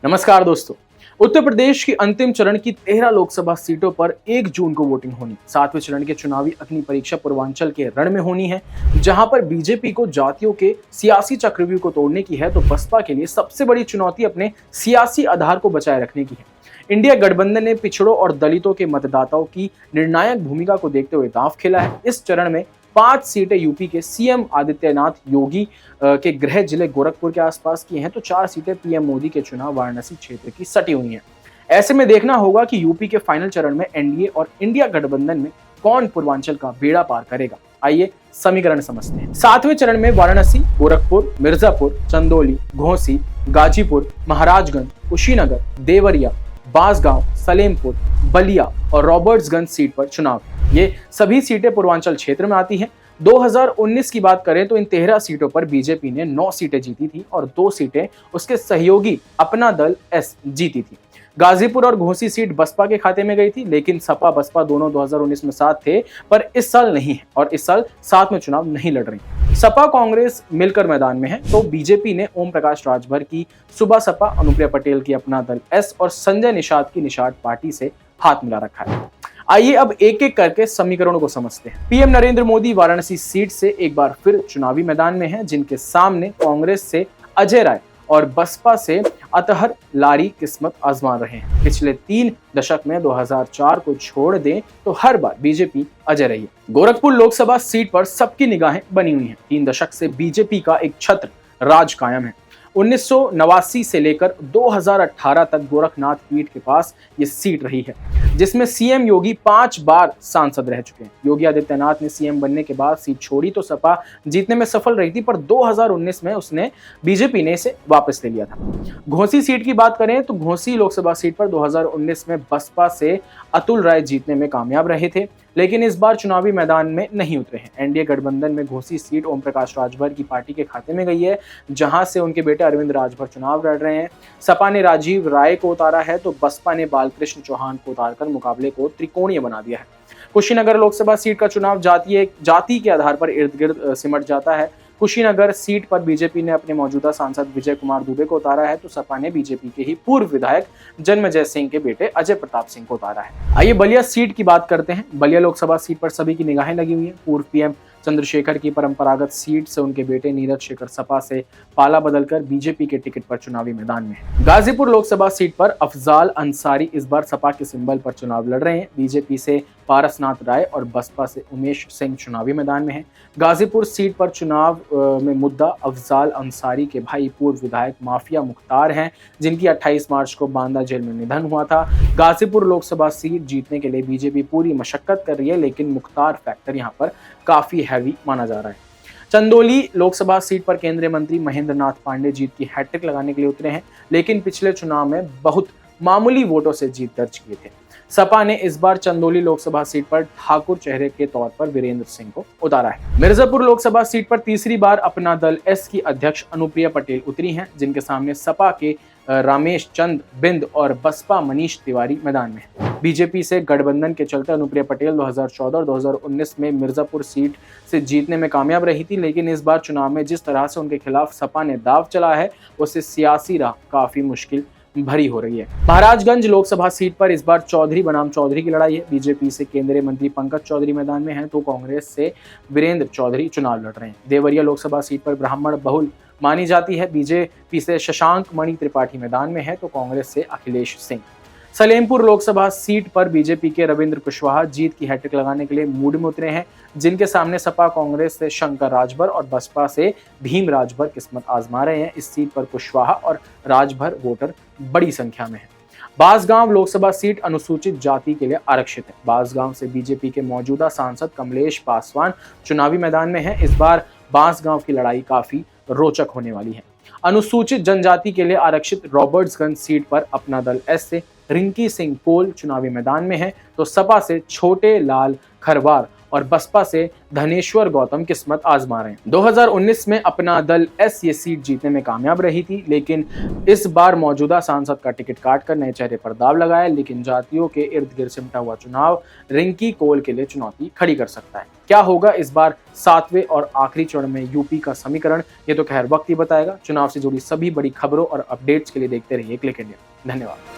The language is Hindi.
नमस्कार दोस्तों। उत्तर प्रदेश की अंतिम चरण की 13 लोकसभा सीटों पर 1 जून को वोटिंग होनी। 7वें चरण के चुनावी अग्नि परीक्षा पूर्वांचल के रण में होनी है, जहां पर बीजेपी को जातियों के सियासी चक्रव्यूह को तोड़ने की है, तो बसपा के लिए सबसे बड़ी चुनौती अपने सियासी आधार को बचाए रखने की है। इंडिया गठबंधन ने पिछड़ों और दलितों के मतदाताओं की निर्णायक भूमिका को देखते हुए दांव खेला है। इस चरण में 5 सीटें यूपी के सीएम आदित्यनाथ योगी के गृह जिले गोरखपुर के आसपास की हैं, तो 4 सीटें पीएम मोदी के चुनाव वाराणसी क्षेत्र की सटी हुई हैं। ऐसे में देखना होगा कि यूपी के फाइनल चरण में एनडीए और इंडिया गठबंधन में कौन पूर्वांचल का बेड़ा पार करेगा। आइए समीकरण समझते हैं। 7वें चरण में वाराणसी, गोरखपुर, मिर्जापुर, चंदौली, घोसी, गाजीपुर, महाराजगंज, कुशीनगर, देवरिया, बांसगांव, सलेमपुर, बलिया और रॉबर्ट्सगंज सीट पर चुनाव। ये सभी सीटें पूर्वांचल क्षेत्र में आती हैं। 2019 की बात करें तो इन 13 सीटों पर बीजेपी ने 9 सीटें जीती थी और 2 सीटें उसके सहयोगी अपना दल एस जीती थी। गाजीपुर और घोसी सीट बसपा के खाते में गई थी, लेकिन सपा बसपा दोनों 2019 में साथ थे, पर इस साल नहीं है और इस साल साथ में चुनाव नहीं लड़ रही। सपा कांग्रेस मिलकर मैदान में है, तो बीजेपी ने ओम प्रकाश राजभर की सुबह सपा, अनुप्रिया पटेल की अपना दल एस और संजय निषाद की निषाद पार्टी से हाथ मिला रखा है। आइए अब एक एक करके समीकरणों को समझते हैं। पीएम नरेंद्र मोदी वाराणसी सीट से एक बार फिर चुनावी मैदान में हैं, जिनके सामने कांग्रेस से अजय राय और बसपा से अतहर लारी किस्मत आजमा रहे हैं। पिछले 3 दशक में 2004 को छोड़ दें तो हर बार बीजेपी अजय रही है। गोरखपुर लोकसभा सीट पर सबकी निगाहें बनी हुई हैं। 3 दशक से बीजेपी का एक छत्र राज कायम है। 1989 से लेकर 2018 तक गोरखनाथ पीठ के पास ये सीट रही है, जिसमें सीएम योगी 5 बार सांसद रह चुके हैं। योगी आदित्यनाथ ने सीएम बनने के बाद सीट छोड़ी तो सपा जीतने में सफल रही थी, पर 2019 में बीजेपी ने इसे वापस ले लिया था। घोसी सीट की बात करें तो घोसी लोकसभा सीट पर 2019 में बसपा से अतुल राय जीतने में कामयाब रहे थे, लेकिन इस बार चुनावी मैदान में नहीं उतरे हैं। एनडीए गठबंधन में घोसी सीट ओम प्रकाश राजभर की पार्टी के खाते में गई है, जहां से उनके बेटे अरविंद राजभर चुनाव लड़ रहे हैं। सपा ने राजीव राय को उतारा है, तो बसपा ने बालकृष्ण चौहान को उतारकर मुकाबले को त्रिकोणीय बना दिया है। कुशीनगर लोकसभा सीट का चुनाव जाति के आधार पर इर्द गिर्द सिमट जाता है। कुशीनगर सीट पर बीजेपी ने अपने मौजूदा सांसद विजय कुमार दुबे को उतारा है, तो सपा ने बीजेपी के ही पूर्व विधायक जन्मजय सिंह के बेटे अजय प्रताप सिंह को उतारा है। आइए बलिया सीट की बात करते हैं। बलिया लोकसभा सीट पर सभी की निगाहें लगी हुई हैं। पूर्व पीएम चंद्रशेखर की परंपरागत सीट से उनके बेटे नीरज शेखर सपा से पाला बदलकर बीजेपी के टिकट पर चुनावी मैदान में है। गाजीपुर लोकसभा सीट पर अफजाल अंसारी इस बार सपा के सिंबल पर चुनाव लड़ रहे हैं। बीजेपी से पारसनाथ राय और बसपा से उमेश सिंह चुनावी मैदान में है। गाजीपुर सीट पर चुनाव में मुद्दा अफजाल अंसारी के भाई पूर्व विधायक माफिया मुख्तार हैं, जिनकी 28 मार्च को बांदा जेल में निधन हुआ था। गाजीपुर लोकसभा सीट जीतने के लिए बीजेपी पूरी मशक्कत कर रही है, लेकिन मुख्तार फैक्टर यहाँ पर काफी हैवी माना जा रहा है। चंदौली लोकसभा सीट पर केंद्रीय मंत्री महेंद्र नाथ पांडे जीत की हैट्रिक लगाने के लिए उतरे हैं, लेकिन पिछले चुनाव में बहुत मामूली वोटों से जीत दर्ज किए थे। सपा ने इस बार चंदौली लोकसभा सीट पर ठाकुर चेहरे के तौर पर वीरेंद्र सिंह को उतारा है। मिर्जापुर लोकसभा सीट पर तीसरी बार अपना दल एस की अध्यक्ष अनुप्रिया पटेल उतरी हैं, जिनके सामने सपा के रामेश चंद बिंद और बसपा मनीष तिवारी मैदान में है। बीजेपी से गठबंधन के चलते अनुप्रिया पटेल 2014 और 2019 में मिर्जापुर सीट से जीतने में कामयाब रही थी, लेकिन इस बार चुनाव में जिस तरह से उनके खिलाफ सपा ने दाव चला है, उससे सियासी राह काफी मुश्किल भरी हो रही है। महाराजगंज लोकसभा सीट पर इस बार चौधरी बनाम चौधरी की लड़ाई है। बीजेपी से केंद्रीय मंत्री पंकज चौधरी मैदान में हैं, तो कांग्रेस से वीरेंद्र चौधरी चुनाव लड़ रहे हैं। देवरिया लोकसभा सीट पर ब्राह्मण बहुल मानी जाती है। बीजेपी से शशांक मणि त्रिपाठी मैदान में है, तो कांग्रेस से अखिलेश सिंह। सलेमपुर लोकसभा सीट पर बीजेपी के रविंद्र कुशवाहा जीत की हैट्रिक लगाने के लिए मूड में उतरे हैं, जिनके सामने सपा कांग्रेस से शंकर राजभर और बसपा से भीम राजभर किस्मत आजमा रहे हैं। इस सीट पर कुशवाहा और राजभर वोटर बड़ी संख्या में है। बांसगांव लोकसभा सीट अनुसूचित जाति के लिए आरक्षित है। बांसगांव से बीजेपी के मौजूदा सांसद कमलेश पासवान चुनावी मैदान में है। इस बार बांसगांव की लड़ाई काफी रोचक होने वाली है। अनुसूचित जनजाति के लिए आरक्षित रॉबर्ट्सगंज सीट पर अपना दल एस से रिंकी सिंह कोल चुनावी मैदान में है, तो सपा से छोटे लाल खरवार और बसपा से धनेश्वर गौतम किस्मत आजमा रहे हैं। 2019 में अपना दल एस ये सीट जीतने में कामयाब रही थी, लेकिन इस बार मौजूदा सांसद का टिकट काटकर नए चेहरे पर दाव लगाया। लेकिन जातियों के इर्द गिर्द सिमटा हुआ चुनाव रिंकी कोल के लिए चुनौती खड़ी कर सकता है। क्या होगा इस बार 7वें और आखिरी चरण में यूपी का समीकरण, ये तो खैर वक्त ही बताएगा। चुनाव से जुड़ी सभी बड़ी खबरों और अपडेट्स के लिए देखते रहिए क्लिक इंडिया। धन्यवाद।